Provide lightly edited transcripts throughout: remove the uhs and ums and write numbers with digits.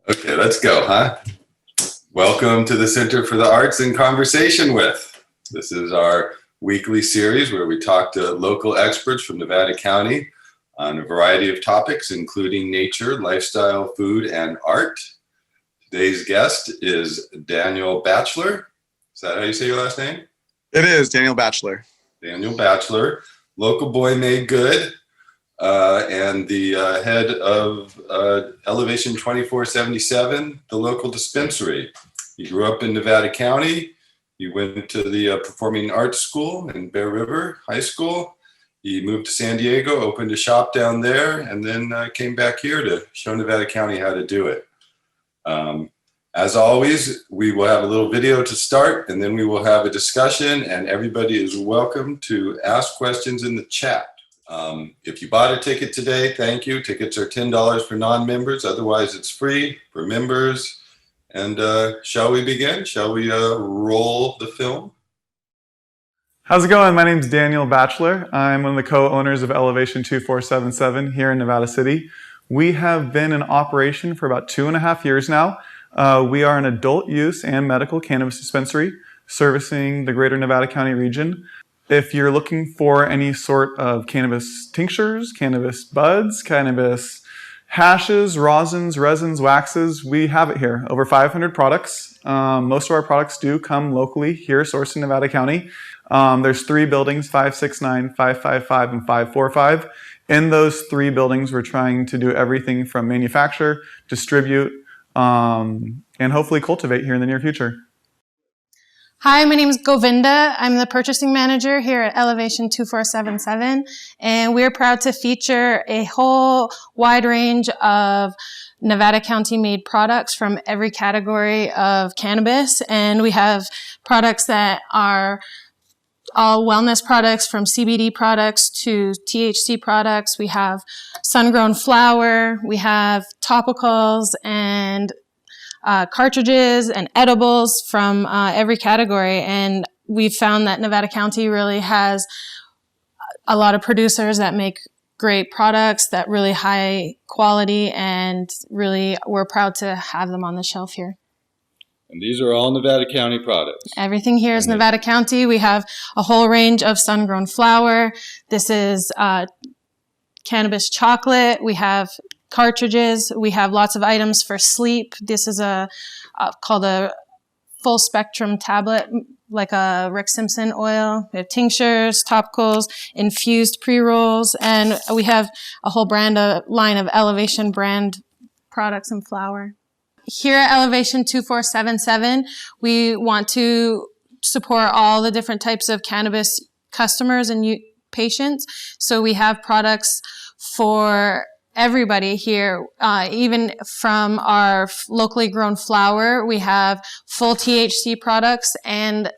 Okay, let's go, huh? Welcome to the Center for the Arts in Conversation With. This is our weekly series where we talk to local experts from Nevada County on a variety of topics, including nature, lifestyle, food, and art. Today's guest is Daniel Batchelor. Is that how you say your last name? It is, Daniel Batchelor. Daniel Batchelor, local boy made good, and the head of Elevation 2477, the local dispensary. He grew up in Nevada County. He went to the Performing Arts School in Bear River High School. He moved to San Diego, opened a shop down there, and then came back here to show Nevada County how to do it. As always, we will have a little video to start, and then we will have a discussion, and everybody is welcome to ask questions in the chat. If you bought a ticket today, thank you. Tickets are $10 for non-members. Otherwise, it's free for members. And shall we begin? Shall we roll the film? How's it going? My name is Daniel Batchelor. I'm one of the co-owners of Elevation 2477 here in Nevada City. We have been in operation for about 2.5 years now. We are an adult use and medical cannabis dispensary servicing the greater Nevada County region. If you're looking for any sort of cannabis tinctures, cannabis buds, cannabis hashes, rosins, resins, waxes, we have it here. Over 500 products. Most of our products do come locally here, sourced in Nevada County. There's 3 buildings, 569, 555, and 545. In those 3 buildings, we're trying to do everything from manufacture, distribute, and hopefully cultivate here in the near future. Hi, my name is Govinda. I'm the purchasing manager here at Elevation 2477, and we're proud to feature a whole wide range of Nevada County made products from every category of cannabis. And we have products that are all wellness products, from CBD products to THC products. We have sun-grown flower, we have topicals and cartridges and edibles from every category. And we've found that Nevada County really has a lot of producers that make great products, that really high quality, and really we're proud to have them on the shelf here. And these are all Nevada County products. Everything here is Nevada County. We have a whole range of sun-grown flower. This is cannabis chocolate. We have cartridges. We have lots of items for sleep. This is called a full spectrum tablet, like a Rick Simpson oil. We have tinctures, topicals, infused pre-rolls, and we have a whole line of Elevation brand products and flower. Here at Elevation 2477, we want to support all the different types of cannabis customers and patients. So we have products for everybody here, even from our locally grown flower. We have full THC products and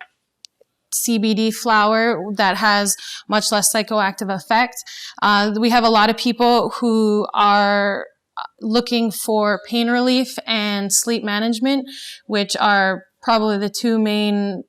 CBD flower that has much less psychoactive effect. We have a lot of people who are looking for pain relief and sleep management, which are probably the 2 main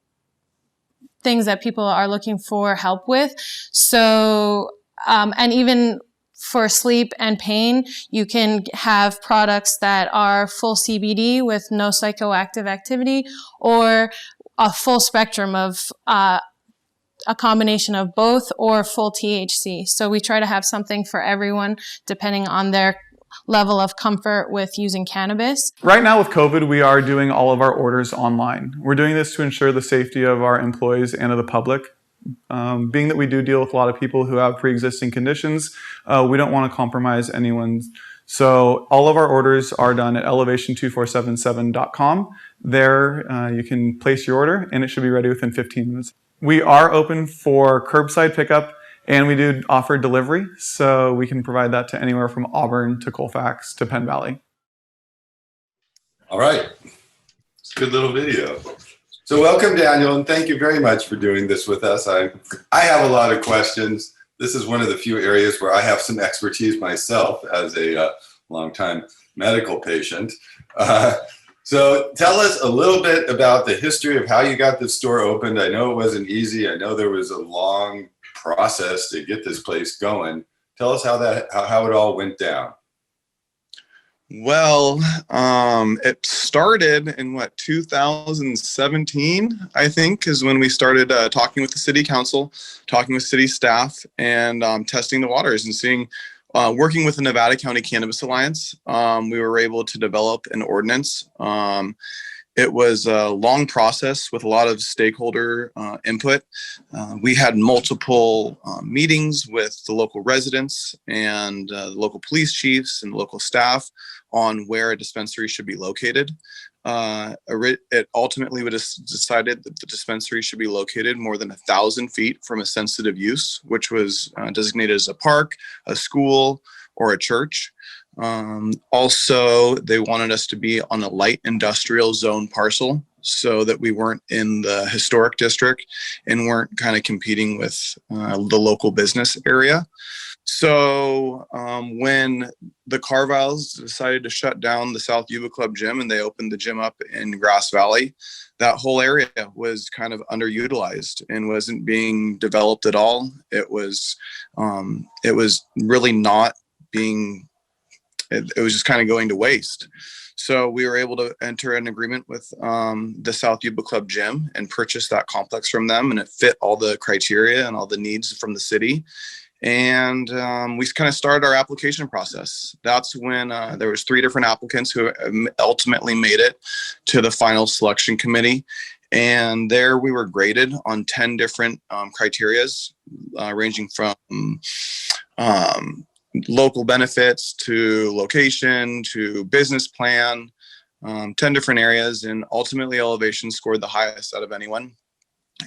things that people are looking for help with. So, and even for sleep and pain, you can have products that are full CBD with no psychoactive activity, or a full spectrum of a combination of both, or full THC. So we try to have something for everyone depending on their level of comfort with using cannabis. Right now with COVID, we are doing all of our orders online. We're doing this to ensure the safety of our employees and of the public. Being that we do deal with a lot of people who have pre-existing conditions, we don't want to compromise anyone. So all of our orders are done at elevation2477.com. There you can place your order and it should be ready within 15 minutes. We are open for curbside pickup, and we do offer delivery, so we can provide that to anywhere from Auburn to Colfax to Penn Valley. All right. It's a good little video. So welcome, Daniel, and thank you very much for doing this with us. I have a lot of questions. This is one of the few areas where I have some expertise myself as a longtime medical patient. So tell us a little bit about the history of how you got this store opened. I know it wasn't easy. I know there was a long process to get this place going. Tell us how it all went down. Well, it started in 2017, I think, is when we started talking with the city council, talking with city staff, and testing the waters and seeing, working with the Nevada County Cannabis Alliance. We were able to develop an ordinance. It was a long process with a lot of stakeholder input. We had multiple meetings with the local residents and the local police chiefs and local staff on where a dispensary should be located. It ultimately was decided that the dispensary should be located more than 1,000 feet from a sensitive use, which was designated as a park, a school, or a church. Also, they wanted us to be on a light industrial zone parcel so that we weren't in the historic district and weren't kind of competing with the local business area. So when the Carviles decided to shut down the South Yuba Club gym and they opened the gym up in Grass Valley, that whole area was kind of underutilized and wasn't being developed at all. It was really not being, it was just kind of going to waste. So we were able to enter an agreement with the South Yuba Club gym and purchase that complex from them, and it fit all the criteria and all the needs from the city. And we kind of started our application process. That's when there was 3 different applicants who ultimately made it to the final selection committee. And there we were graded on 10 different criterias, ranging from local benefits to location to business plan, 10 different areas. And ultimately Elevation scored the highest out of anyone.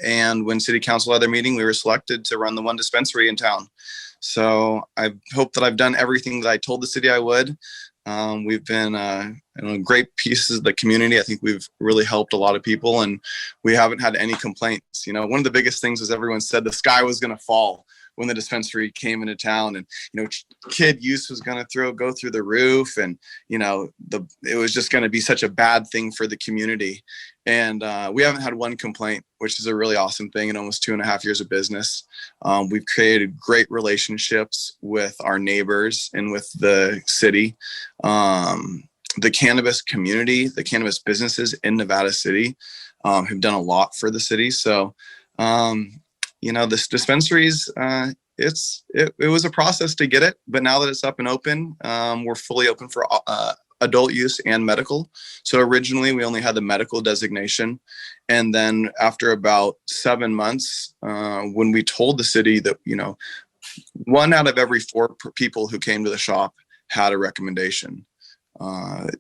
And when city council had their meeting, we were selected to run the one dispensary in town. So I hope that I've done everything that I told the city I would. We've been great pieces of the community. I think we've really helped a lot of people, and we haven't had any complaints. You know, one of the biggest things was everyone said the sky was going to fall when the dispensary came into town, and kid use was going to go through the roof, and it was just going to be such a bad thing for the community. And we haven't had one complaint, which is a really awesome thing in almost 2.5 years of business. We've created great relationships with our neighbors and with the city. The cannabis community, the cannabis businesses in Nevada City have done a lot for the city. So, this dispensaries, it was a process to get it, but now that it's up and open, we're fully open for adult use and medical. So originally we only had the medical designation. And then after about 7 months, when we told the city that, 1 out of every 4 people who came to the shop had a recommendation.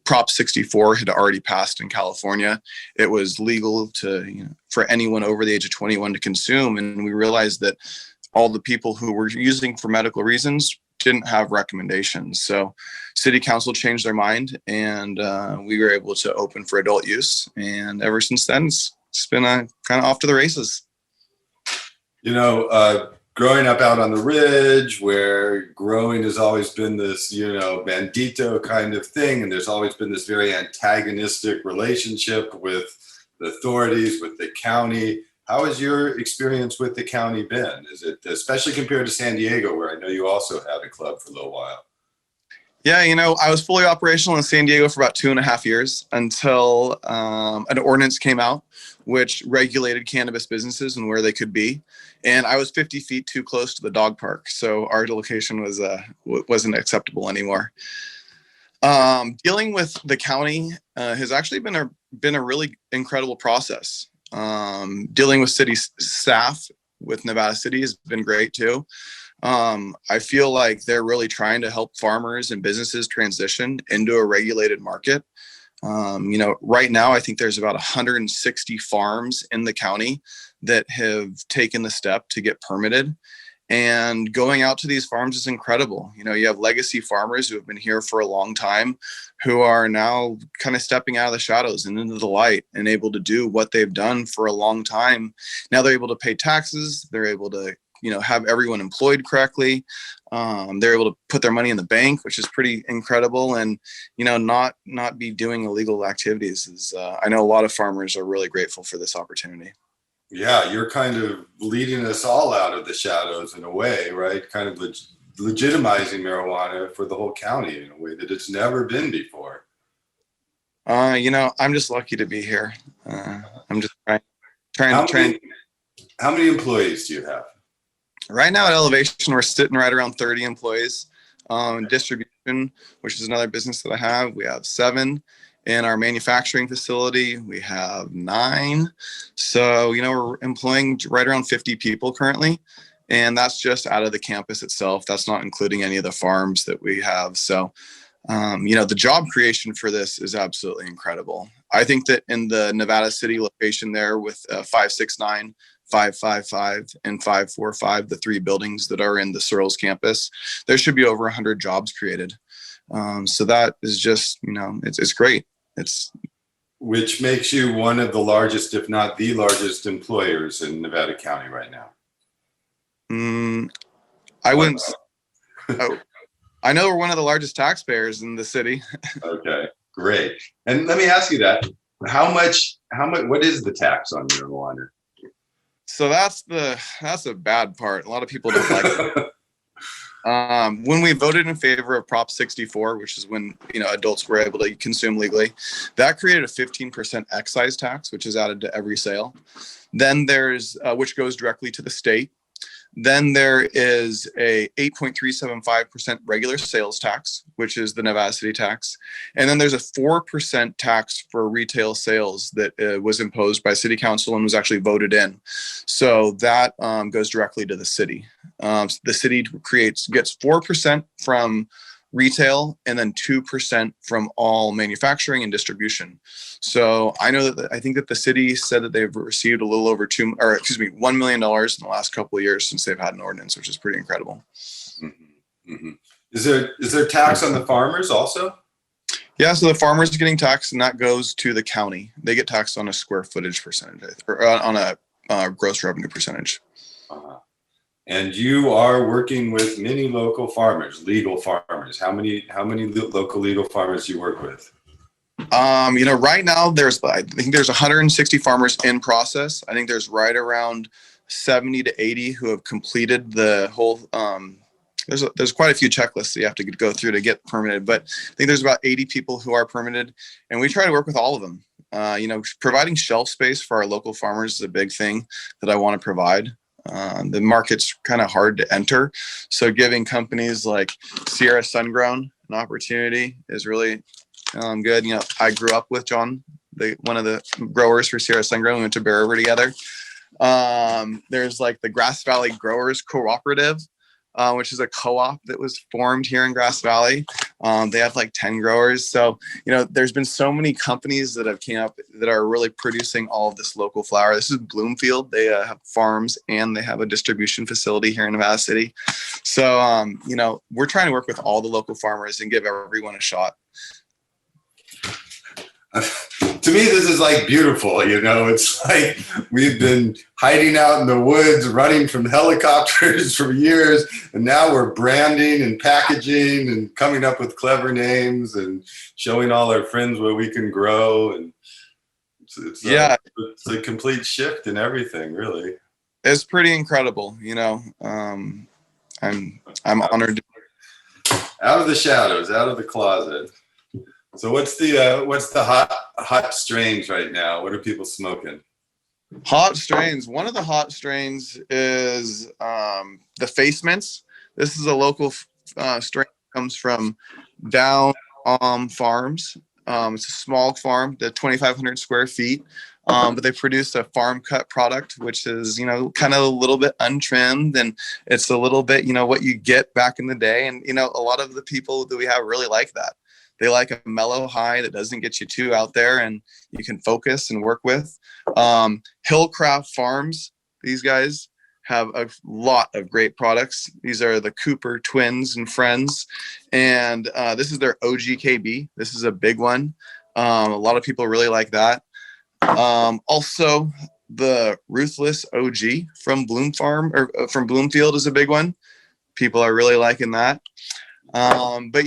Prop 64 had already passed in California. It was legal to, for anyone over the age of 21 to consume. And we realized that all the people who were using for medical reasons didn't have recommendations. So city council changed their mind, and we were able to open for adult use. And ever since then, it's been kind of off to the races. Growing up out on the ridge where growing has always been this, bandito kind of thing. And there's always been this very antagonistic relationship with the authorities, with the county. How has your experience with the county been? Is it, especially compared to San Diego, where I know you also had a club for a little while? Yeah, I was fully operational in San Diego for about 2.5 years until an ordinance came out which regulated cannabis businesses and where they could be. And I was 50 feet too close to the dog park, so our location wasn't acceptable anymore. Dealing with the county has actually been a really incredible process. Dealing with city staff with Nevada City has been great too. I feel like they're really trying to help farmers and businesses transition into a regulated market. Right now, I think there's about 160 farms in the county that have taken the step to get permitted. And going out to these farms is incredible. You have legacy farmers who have been here for a long time who are now kind of stepping out of the shadows and into the light and able to do what they've done for a long time. Now they're able to pay taxes. They're able to have everyone employed correctly. They're able to put their money in the bank, which is pretty incredible, and not be doing illegal activities. I know a lot of farmers are really grateful for this opportunity. Yeah, you're kind of leading us all out of the shadows in a way, right? Kind of legitimizing marijuana for the whole county in a way that it's never been before. I'm just lucky to be here. I'm just trying. How many employees do you have? Right now at Elevation, we're sitting right around 30 employees. Distribution, which is another business that I have, we have 7. In our manufacturing facility, we have 9. So, we're employing right around 50 people currently. And that's just out of the campus itself. That's not including any of the farms that we have. So, the job creation for this is absolutely incredible. I think that in the Nevada City location there with 569, 555, and 545, the 3 buildings that are in the Searles campus, there should be over 100 jobs created. So that is just, it's great. Which makes you one of the largest, if not the largest employers in Nevada County right now. I wouldn't. Oh, I know we're one of the largest taxpayers in the city. Okay, great. And let me ask you that. What is the tax on marijuana? So that's the bad part. A lot of people don't like it. When we voted in favor of Prop 64, which is when adults were able to consume legally, that created a 15% excise tax, which is added to every sale. Then there's which goes directly to the state. Then there is a 8.375% regular sales tax, which is the Nevada City tax. And then there's a 4% tax for retail sales that was imposed by city council and was actually voted in. So that goes directly to the city. The city gets 4% from retail and then 2% from all manufacturing and distribution. So I know I think that the city said that they've received a little over $1 million in the last couple of years since they've had an ordinance, which is pretty incredible. Mm-hmm. Mm-hmm. Is there tax on the farmers also? Yeah, so the farmers are getting taxed, and that goes to the county. They get taxed on a square footage percentage, or on a gross revenue percentage. Uh-huh. And you are working with many local farmers, legal farmers. How many local legal farmers do you work with? Right now I think there's 160 farmers in process. I think there's right around 70 to 80 who have completed the whole. There's quite a few checklists that you have to go through to get permitted, but I think there's about 80 people who are permitted, and we try to work with all of them. Providing shelf space for our local farmers is a big thing that I want to provide. The market's kind of hard to enter, so giving companies like Sierra Sungrown an opportunity is really good. I grew up with John, one of the growers for Sierra Sungrown. We went to Bear River together. There's like the Grass Valley Growers Cooperative, which is a co-op that was formed here in Grass Valley. They have like 10 growers. So, there's been so many companies that have came up that are really producing all of this local flower. This is Bloomfield. They have farms and they have a distribution facility here in Nevada City. So, we're trying to work with all the local farmers and give everyone a shot. To me, this is like beautiful. It's like we've been hiding out in the woods, running from helicopters for years, and now we're branding and packaging and coming up with clever names and showing all our friends what we can grow. And it's a complete shift in everything, really. It's pretty incredible. I'm honored. Out of the shadows, out of the closet. So what's the hot strains right now? What are people smoking? Hot strains. One of the hot strains is the Face Mints. This is a local strain that comes from Down Farms. It's a small farm, the 2,500 square feet, but they produce a farm cut product, which is kind of a little bit untrimmed, and it's a little bit what you get back in the day. And a lot of the people that we have really like that. They like a mellow high that doesn't get you too out there and you can focus and work with. Hillcraft Farms, these guys have a lot of great products. These are the Cooper twins and friends. And this is their OGKB. This is a big one. A lot of people really like that. Also, the Ruthless OG from from Bloomfield is a big one. People are really liking that. But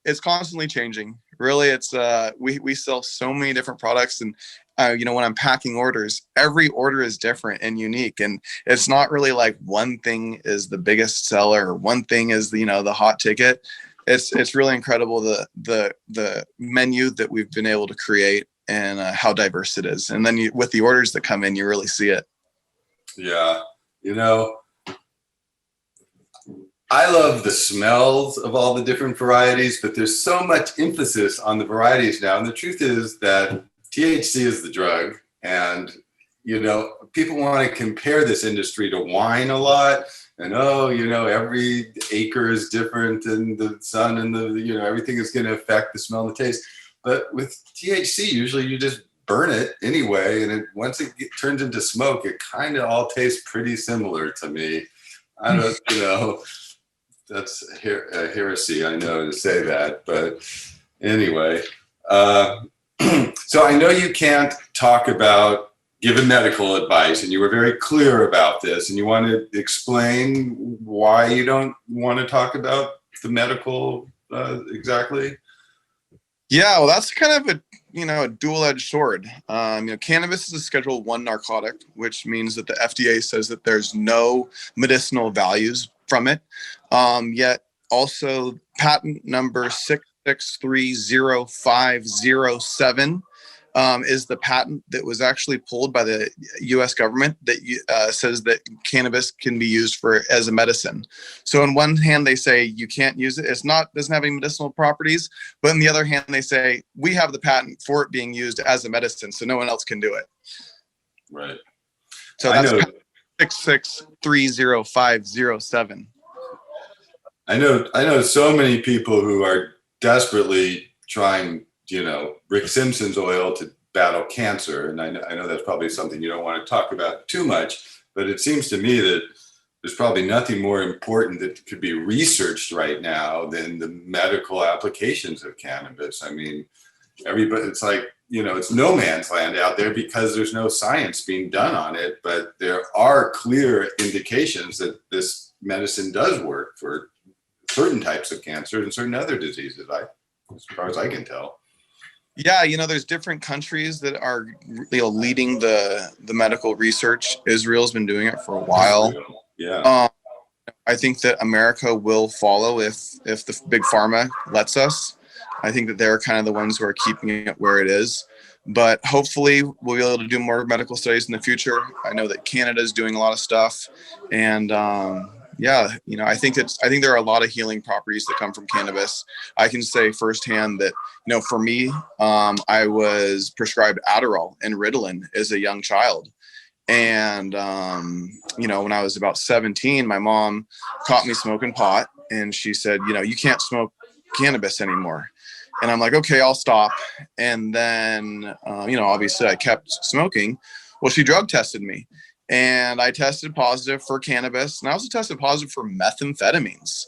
it's constantly changing. Really, it's we sell so many different products, and when I'm packing orders, every order is different and unique, and it's not really like one thing is the biggest seller or one thing is the hot ticket. It's really incredible the menu that we've been able to create and how diverse it is. And then with the orders that come in, you really see it. Yeah, I love the smells of all the different varieties, but there's so much emphasis on the varieties now. And the truth is that THC is the drug. And, people want to compare this industry to wine a lot. And, every acre is different and the sun and everything is going to affect the smell and the taste. But with THC, usually you just burn it anyway. And once it turns into smoke, it kind of all tastes pretty similar to me. I don't, that's a heresy, I know, to say that, but anyway. So I know you can't talk about giving medical advice, and you were very clear about this, and you want to explain why you don't want to talk about the medical exactly? Yeah, well, that's kind of a dual-edged sword. Cannabis is a Schedule I narcotic, which means that the FDA says that there's no medicinal values from it. Yet also patent number 6630507 is the patent that was actually pulled by the U.S. government that says that cannabis can be used as a medicine. So on one hand, they say you can't use it. Doesn't have any medicinal properties. But on the other hand, they say we have the patent for it being used as a medicine, so no one else can do it. Right. So that's 6630507. I know so many people who are desperately trying, Rick Simpson's oil to battle cancer. And I know that's probably something you don't want to talk about too much, but it seems to me that there's probably nothing more important that could be researched right now than the medical applications of cannabis. I mean, everybody, it's like, it's no man's land out there because there's no science being done on it, but there are clear indications that this medicine does work for certain types of cancer and certain other diseases, as far as I can tell. Yeah, there's different countries that are leading the medical research. Israel's been doing it for a while. Yeah. I think that America will follow if the big pharma lets us. I think that they're kind of the ones who are keeping it where it is. But hopefully we'll be able to do more medical studies in the future. I know that Canada is doing a lot of stuff, and I think there are a lot of healing properties that come from cannabis. I can say firsthand that, for me, I was prescribed Adderall and Ritalin as a young child. And, when I was about 17, my mom caught me smoking pot, and she said, you can't smoke cannabis anymore. And I'm like, okay, I'll stop. And then, obviously I kept smoking. Well, she drug tested me. And I tested positive for cannabis, and I also tested positive for methamphetamines.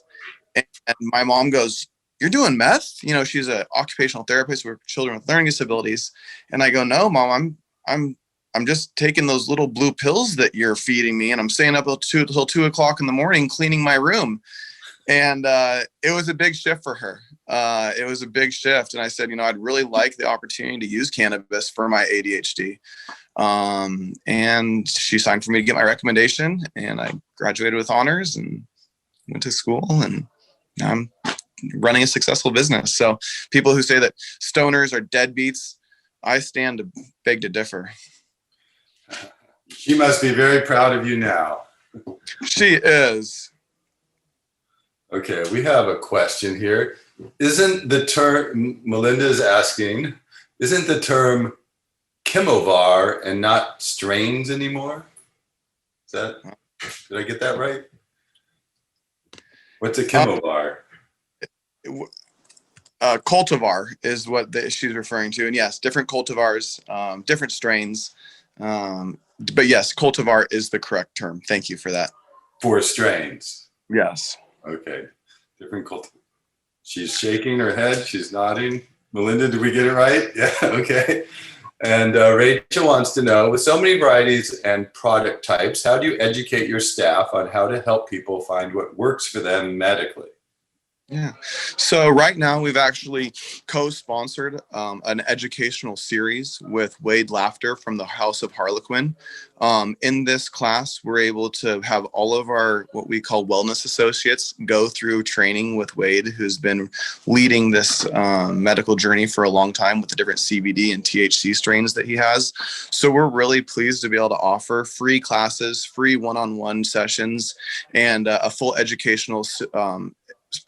And my mom goes, "You're doing meth?" She's an occupational therapist with children with learning disabilities. And I go, "No, Mom, I'm just taking those little blue pills that you're feeding me, and I'm staying up till 2 o'clock in the morning cleaning my room." And it was a big shift for her. It was a big shift, and I said, I'd really like the opportunity to use cannabis for my ADHD. And she signed for me to get my recommendation, and I graduated with honors and went to school, and now I'm running a successful business. So people who say that stoners are deadbeats, I stand to beg to differ. She must be very proud of you now. She is. Okay, we have a question here. Isn't the term, Melinda's asking, isn't the term cultivar and not strains anymore? Did I get that right? What's a cultivar? Cultivar is what she's referring to. And yes, different cultivars, different strains. But yes, cultivar is the correct term. Thank you for that. For strains. Yes. Okay. Different cultivars. She's shaking her head. She's nodding. Melinda, did we get it right? Yeah. Okay. And Rachel wants to know, with so many varieties and product types, how do you educate your staff on how to help people find what works for them medically? Yeah. So right now we've actually co-sponsored an educational series with Wade Laughter from the House of Harlequin. In this class, we're able to have all of our what we call wellness associates go through training with Wade, who's been leading this medical journey for a long time with the different CBD and THC strains that he has. So we're really pleased to be able to offer free classes, free one-on-one sessions, and a full educational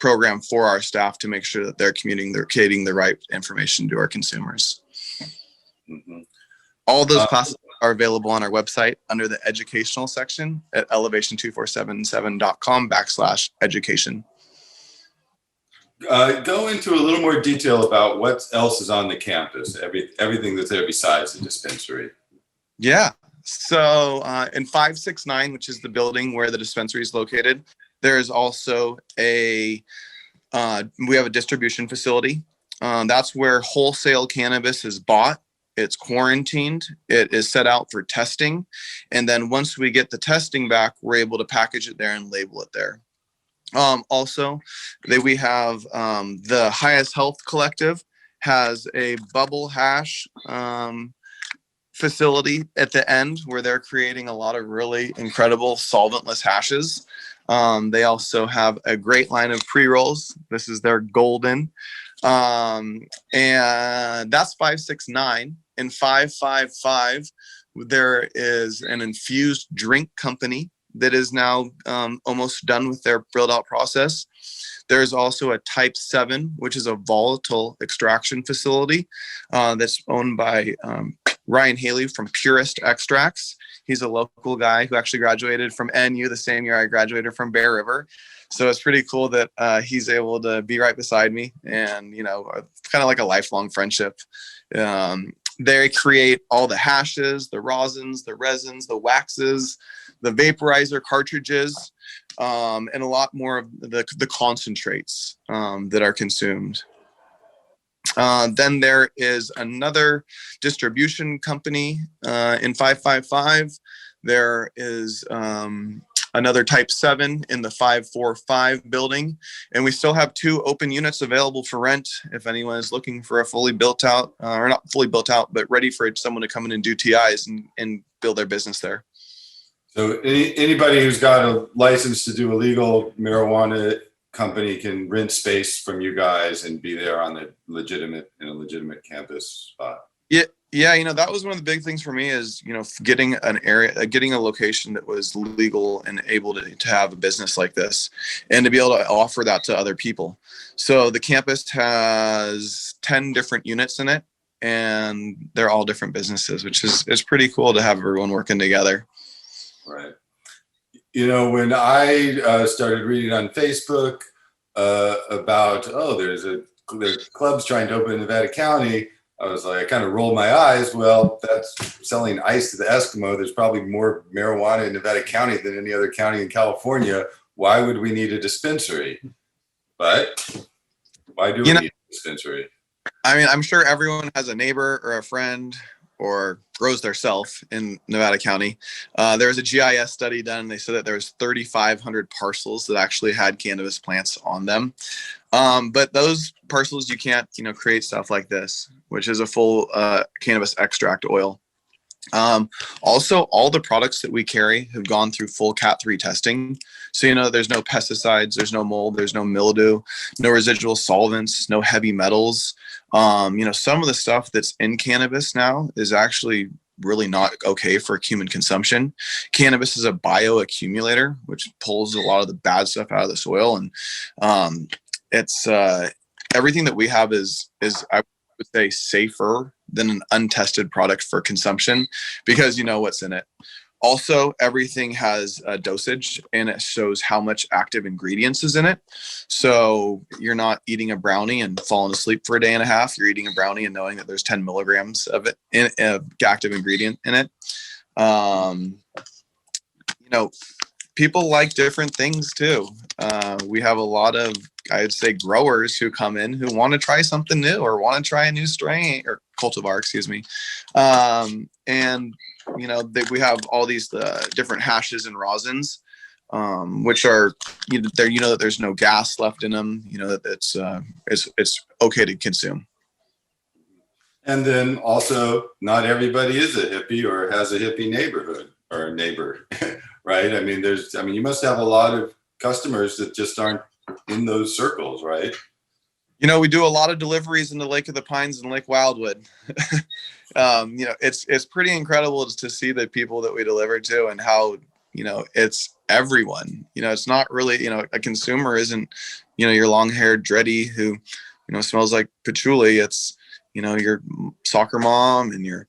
program for our staff to make sure that they're communicating the right information to our consumers. Mm-hmm. All those classes are available on our website under the educational section at elevation2477.com/education. Go into a little more detail about what else is on the campus, everything that's there besides the dispensary. Yeah. So in 569, which is the building where the dispensary is located, there is also we have a distribution facility. That's where wholesale cannabis is bought. It's quarantined. It is set out for testing. And then once we get the testing back, we're able to package it there and label it there. Also, we have the Highest Health Collective has a bubble hash facility at the end where they're creating a lot of really incredible solventless hashes. They also have a great line of pre-rolls. This is their golden. And that's 569. In 555, there is an infused drink company that is now almost done with their build out process. There's also a type 7, which is a volatile extraction facility that's owned by Ryan Haley from Purist Extracts. He's a local guy who actually graduated from NU the same year I graduated from Bear River. So it's pretty cool that he's able to be right beside me, and, you know, kind of like a lifelong friendship. They create all the hashes, the rosins, the resins, the waxes, the vaporizer cartridges, and a lot more of the concentrates that are consumed. Then there is another distribution company in 555. There is another type 7 in the 545 building. And we still have 2 open units available for rent if anyone is looking for a fully built out, or not fully built out, but ready for someone to come in and do TIs and build their business there. So anybody who's got a license to do a legal marijuana company can rent space from you guys and be there on a legitimate campus spot. Yeah, you know, that was one of the big things for me is, you know, getting a location that was legal and able to have a business like this and to be able to offer that to other people. So the campus has 10 different units in it, and they're all different businesses, which is pretty cool to have everyone working together. Right. You know, when I started reading on Facebook about, there's clubs trying to open in Nevada County, I was like, I kind of rolled my eyes. Well, that's selling ice to the Eskimo. There's probably more marijuana in Nevada County than any other county in California. Why would we need a dispensary? But why do we need a dispensary? I mean, I'm sure everyone has a neighbor or a friend or grows theirself in Nevada County. There was a GIS study done, and they said that there was 3,500 parcels that actually had cannabis plants on them. But those parcels, you can't, you know, create stuff like this, which is a full cannabis extract oil. Also, all the products that we carry have gone through full Cat 3 testing. So, you know, there's no pesticides, there's no mold, there's no mildew, no residual solvents, no heavy metals. You know, some of the stuff that's in cannabis now is actually really not okay for human consumption. Cannabis is a bioaccumulator, which pulls a lot of the bad stuff out of the soil. And it's everything that we have is I would say safer than an untested product for consumption, because you know what's in it. Also, everything has a dosage, and it shows how much active ingredients is in it. So you're not eating a brownie and falling asleep for a day and a half. You're eating a brownie and knowing that there's 10 milligrams of it in active ingredient in it. You know, people like different things too. We have a lot of, I'd say, growers who come in who want to try something new or want to try a new strain or cultivar, excuse me. And, you know, we have all these different hashes and rosins. which are that there's no gas left in them. That it's okay to consume. And then also, not everybody is a hippie or has a hippie neighborhood or a neighbor, right? I mean, you must have a lot of customers that just aren't in those circles, right? We do a lot of deliveries in the Lake of the Pines and Lake Wildwood. It's pretty incredible to see the people that we deliver to and how, it's everyone. It's not really, a consumer isn't, your long-haired dready who, smells like patchouli. It's, your soccer mom and your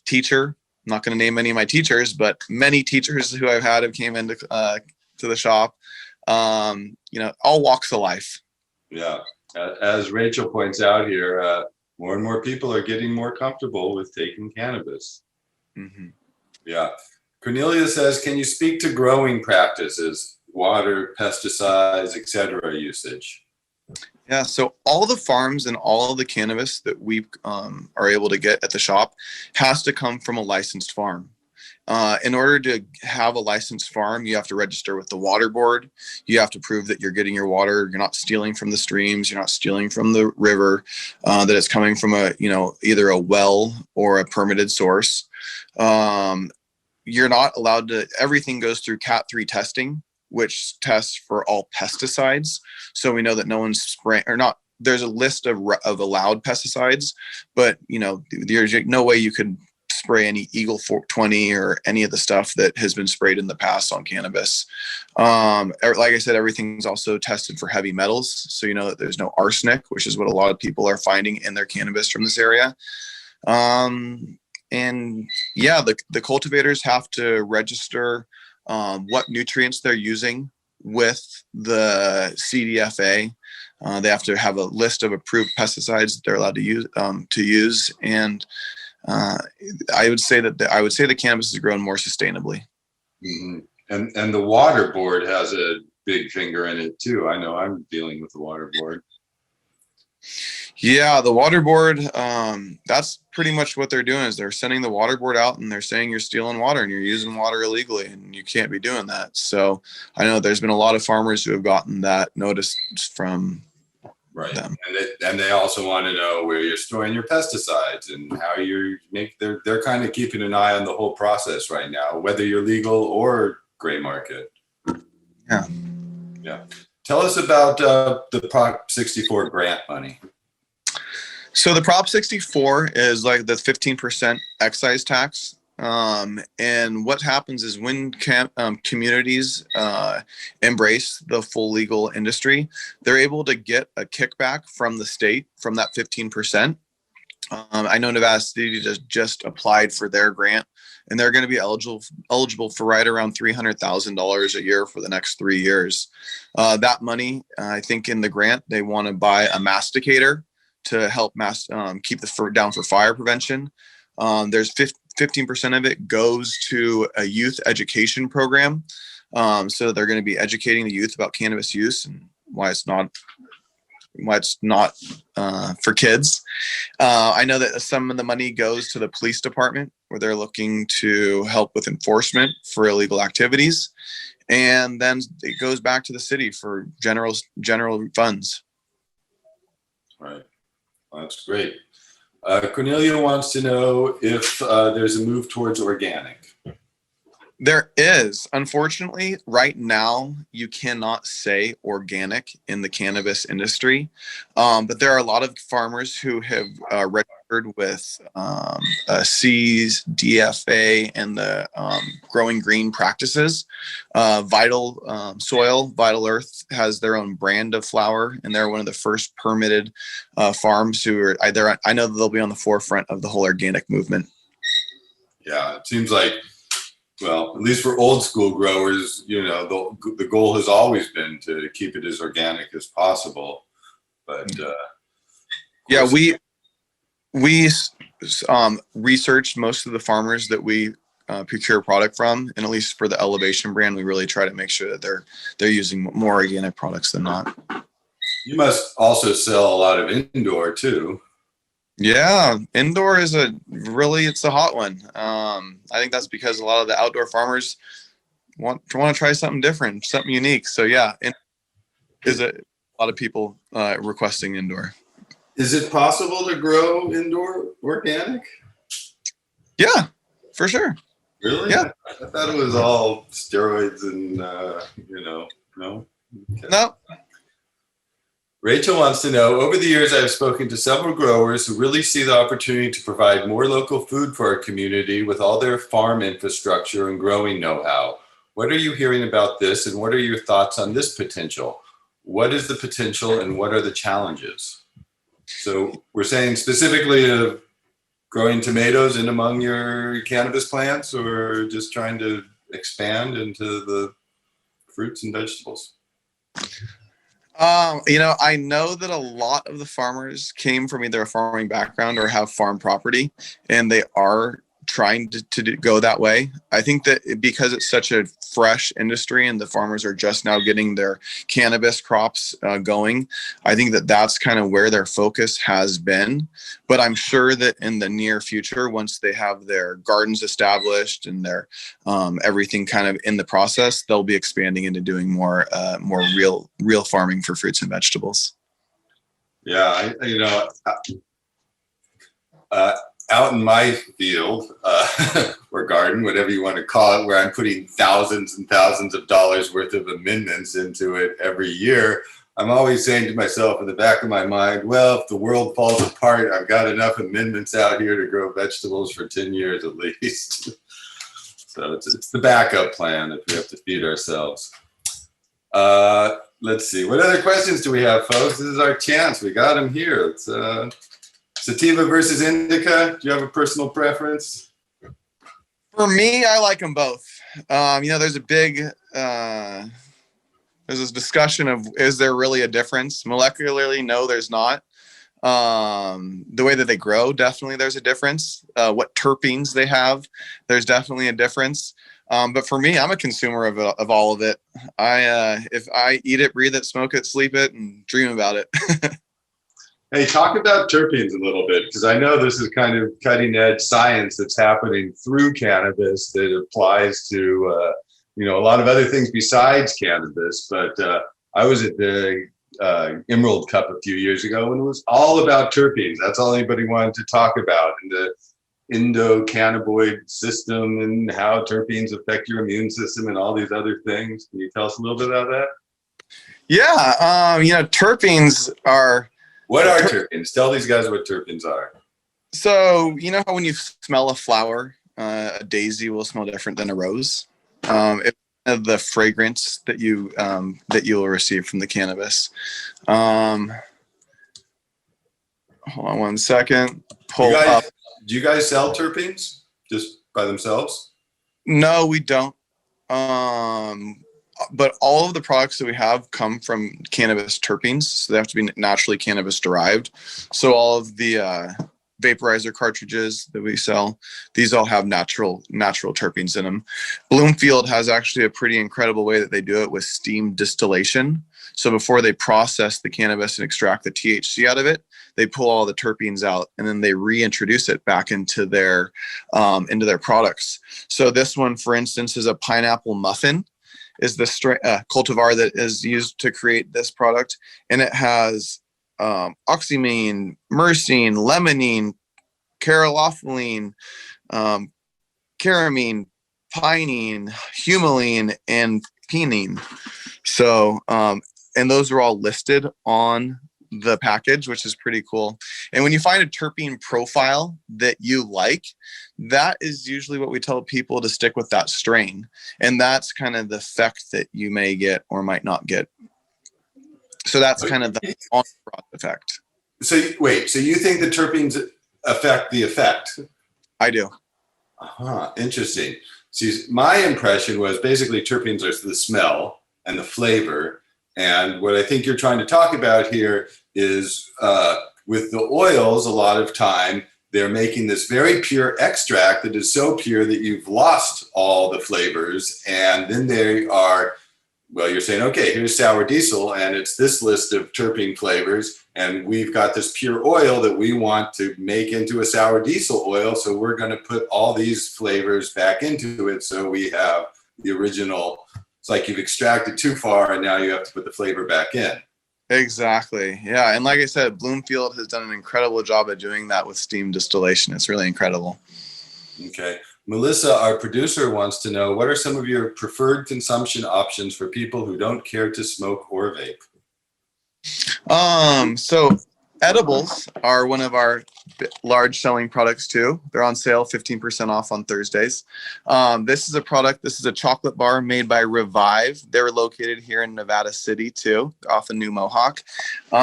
teacher. I'm not going to name any of my teachers, but many teachers who I've had have came into to the shop. All walks of life. Yeah. As Rachel points out here, more and more people are getting more comfortable with taking cannabis. Mm-hmm. Yeah. Cornelia says, can you speak to growing practices, water, pesticides, etc. usage? Yeah, so all the farms and all of the cannabis that we are able to get at the shop has to come from a licensed farm. In order to have a licensed farm, you have to register with the water board. You have to prove that you're getting your water. You're not stealing from the streams. You're not stealing from the river. That it's coming from either a well or a permitted source. You're not allowed to. Everything goes through Cat 3 testing, which tests for all pesticides. So we know that no one's spraying or not. There's a list of allowed pesticides, but there's no way you could spray any Eagle 420 or any of the stuff that has been sprayed in the past on cannabis. Like I said, everything's also tested for heavy metals. So that there's no arsenic, which is what a lot of people are finding in their cannabis from this area. And yeah, the cultivators have to register what nutrients they're using with the CDFA. They have to have a list of approved pesticides that they're allowed to use. And I would say the cannabis is grown more sustainably. Mm-hmm. And the water board has a big finger in it too. I know I'm dealing with the water board. Yeah, the water board, that's pretty much what they're doing is they're sending the water board out and they're saying you're stealing water and you're using water illegally and you can't be doing that. So I know there's been a lot of farmers who have gotten that notice from them. And they also want to know where you're storing your pesticides and how they're kind of keeping an eye on the whole process right now, whether you're legal or gray market. Yeah. Tell us about the Prop 64 grant money. So the Prop 64 is like the 15% excise tax. And what happens is when communities embrace the full legal industry, they're able to get a kickback from the state from that 15%. I know Nevada City just applied for their grant, and they're going to be eligible for right around $300,000 a year for the next 3 years. That money, I think in the grant, they want to buy a masticator to help keep the fur down for fire prevention. There's 15% of it goes to a youth education program. So they're going to be educating the youth about cannabis use and why it's not for kids. I know that some of the money goes to the police department where they're looking to help with enforcement for illegal activities. And then it goes back to the city for general funds. Right. Well, that's great. Cornelia wants to know if there's a move towards organic. There is. Unfortunately, right now, you cannot say organic in the cannabis industry. But there are a lot of farmers who have registered with C's, DFA, and the Growing Green practices. Vital Soil, Vital Earth has their own brand of flower, and they're one of the first permitted farms who are either, I know that they'll be on the forefront of the whole organic movement. Yeah, it seems like, well, at least for old school growers, the goal has always been to keep it as organic as possible. But yeah, we researched most of the farmers that we procure product from, and at least for the Elevation brand, we really try to make sure that they're using more organic products than not. You must also sell a lot of indoor too. Yeah, indoor is it's a hot one. I think that's because a lot of the outdoor farmers want to try something different, something unique. So yeah, and there's a lot of people requesting indoor. Is it possible to grow indoor organic? Yeah, for sure. Really? Yeah. I thought it was all steroids and, no? Okay. No. Rachel wants to know, over the years, I've spoken to several growers who really see the opportunity to provide more local food for our community with all their farm infrastructure and growing know-how. What are you hearing about this, and what are your thoughts on this potential? What is the potential and what are the challenges? So we're saying specifically of growing tomatoes in among your cannabis plants, or just trying to expand into the fruits and vegetables? I know that a lot of the farmers came from either a farming background or have farm property, and they are trying to go that way. I think that because it's such a fresh industry and the farmers are just now getting their cannabis crops going, I think that that's kind of where their focus has been. But I'm sure that in the near future, once they have their gardens established and their everything kind of in the process, they'll be expanding into doing more real farming for fruits and vegetables. Yeah, out in my field or garden, whatever you want to call it, where I'm putting thousands and thousands of dollars worth of amendments into it every year, I'm always saying to myself in the back of my mind, well, if the world falls apart, I've got enough amendments out here to grow vegetables for 10 years at least. So it's the backup plan if we have to feed ourselves. Let's see. What other questions do we have, folks? This is our chance. We got them here. It's sativa versus indica. Do you have a personal preference? For me, I like them both. There's a big, there's this discussion of, is there really a difference? Molecularly, no, there's not. The way that they grow, definitely there's a difference. What terpenes they have, there's definitely a difference. But for me, I'm a consumer of all of it. If I eat it, breathe it, smoke it, sleep it, and dream about it. Hey, talk about terpenes a little bit, because I know this is kind of cutting edge science that's happening through cannabis that applies to, a lot of other things besides cannabis. But I was at the Emerald Cup a few years ago, and it was all about terpenes. That's all anybody wanted to talk about, and the endocannabinoid system and how terpenes affect your immune system and all these other things. Can you tell us a little bit about that? Yeah, terpenes are... What are terpenes? Tell these guys what terpenes are. So, you know how when you smell a flower, a daisy will smell different than a rose? It's the fragrance that you'll receive from the cannabis. Hold on one second. Do you guys sell terpenes just by themselves? No, we don't. But all of the products that we have come from cannabis terpenes, so they have to be naturally cannabis derived. So all of the vaporizer cartridges that we sell, these all have natural terpenes in them. Bloomfield has actually a pretty incredible way that they do it with steam distillation. So before they process the cannabis and extract the THC out of it, they pull all the terpenes out and then they reintroduce it back into their products. So this one, for instance, is a pineapple muffin. Is the cultivar that is used to create this product, and it has oxymene, myrcene, limonene, caryophyllene, caramine, pinene, humulene, and pinene. So, and those are all listed on the package, which is pretty cool. And when you find a terpene profile that you like, that is usually what we tell people to stick with that strain. And that's kind of the effect that you may get or might not get. So that's kind of the on-broad effect. So wait, so you think the terpenes affect the effect? I do. Interesting. See, my impression was basically terpenes are the smell and the flavor. And what I think you're trying to talk about here is with the oils, a lot of time, they're making this very pure extract that is so pure that you've lost all the flavors. And then they are, well, you're saying, okay, here's sour diesel, and it's this list of terpene flavors. And we've got this pure oil that we want to make into a sour diesel oil. So we're going to put all these flavors back into it. So we have the original. It's like you've extracted too far and now you have to put the flavor back in. Exactly. Yeah. And like I said, Bloomfield has done an incredible job at doing that with steam distillation. It's really incredible. Okay. Melissa, our producer, wants to know, what are some of your preferred consumption options for people who don't care to smoke or vape? So edibles are one of our large selling products too. They're on sale 15% off on Thursdays. This is a chocolate bar made by Revive. They're located here in Nevada City too, off of New Mohawk. We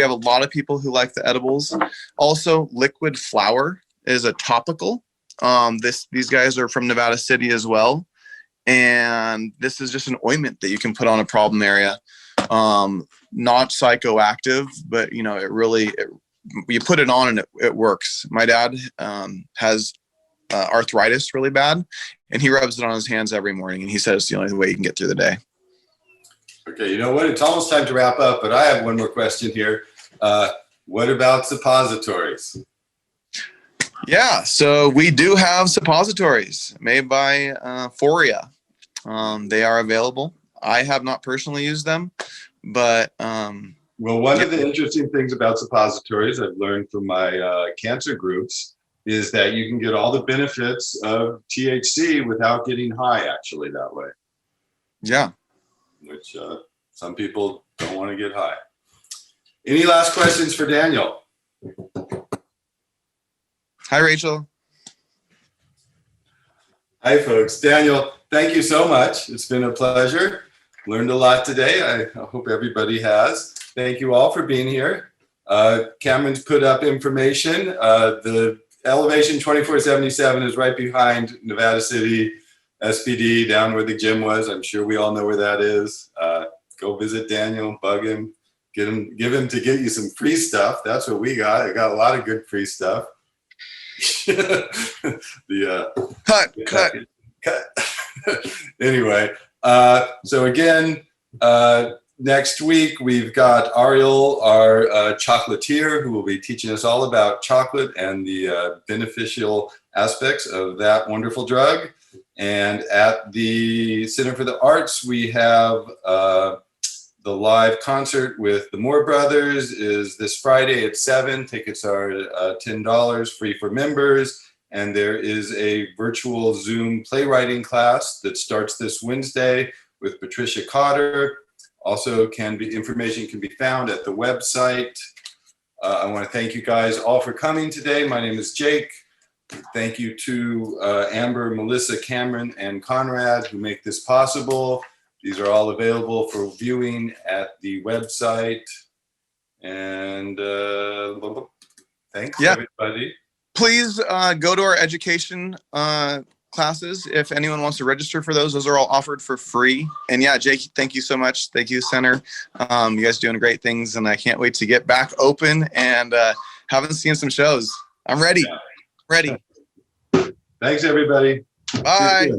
have a lot of people who like the edibles. Also, Liquid Flower is a topical. These guys are from Nevada City as well. And this is just an ointment that you can put on a problem area. Not psychoactive, but you put it on and it works. My dad has arthritis really bad, and he rubs it on his hands every morning, and he says it's the only way he can get through the day. Okay, you know what? It's almost time to wrap up, but I have one more question here. What about suppositories? Yeah, so we do have suppositories made by Foria. They are available. I have not personally used them, but well, one of the interesting things about suppositories I've learned from my cancer groups is that you can get all the benefits of THC without getting high, actually, that way. Yeah. Which some people don't want to get high. Any last questions for Daniel? Hi, Rachel. Hi, folks. Daniel, thank you so much. It's been a pleasure. Learned a lot today. I hope everybody has. Thank you all for being here. Cameron's put up information. The Elevation 2477 is right behind Nevada City SPD, down where the gym was. I'm sure we all know where that is. Go visit Daniel, bug him, give him to get you some free stuff. That's what we got. I got a lot of good free stuff. Cut. Anyway, so again, next week we've got Ariel, our chocolatier, who will be teaching us all about chocolate and the beneficial aspects of that wonderful drug. And at the Center for the Arts, we have the live concert with the Moore Brothers is this Friday at 7. Tickets are $10, free for members. And there is a virtual Zoom playwriting class that starts this Wednesday with Patricia Cotter. Also, information can be found at the website. I want to thank you guys all for coming today. My name is Jake. Thank you to Amber, Melissa, Cameron, and Conrad who make this possible. These are all available for viewing at the website. And thanks, everybody. Please go to our education classes. If anyone wants to register for those are all offered for free. And yeah, Jake, thank you so much. Thank you, Center. You guys are doing great things, and I can't wait to get back open and haven't seen some shows. I'm ready. Yeah. Ready. Thanks, everybody. Bye.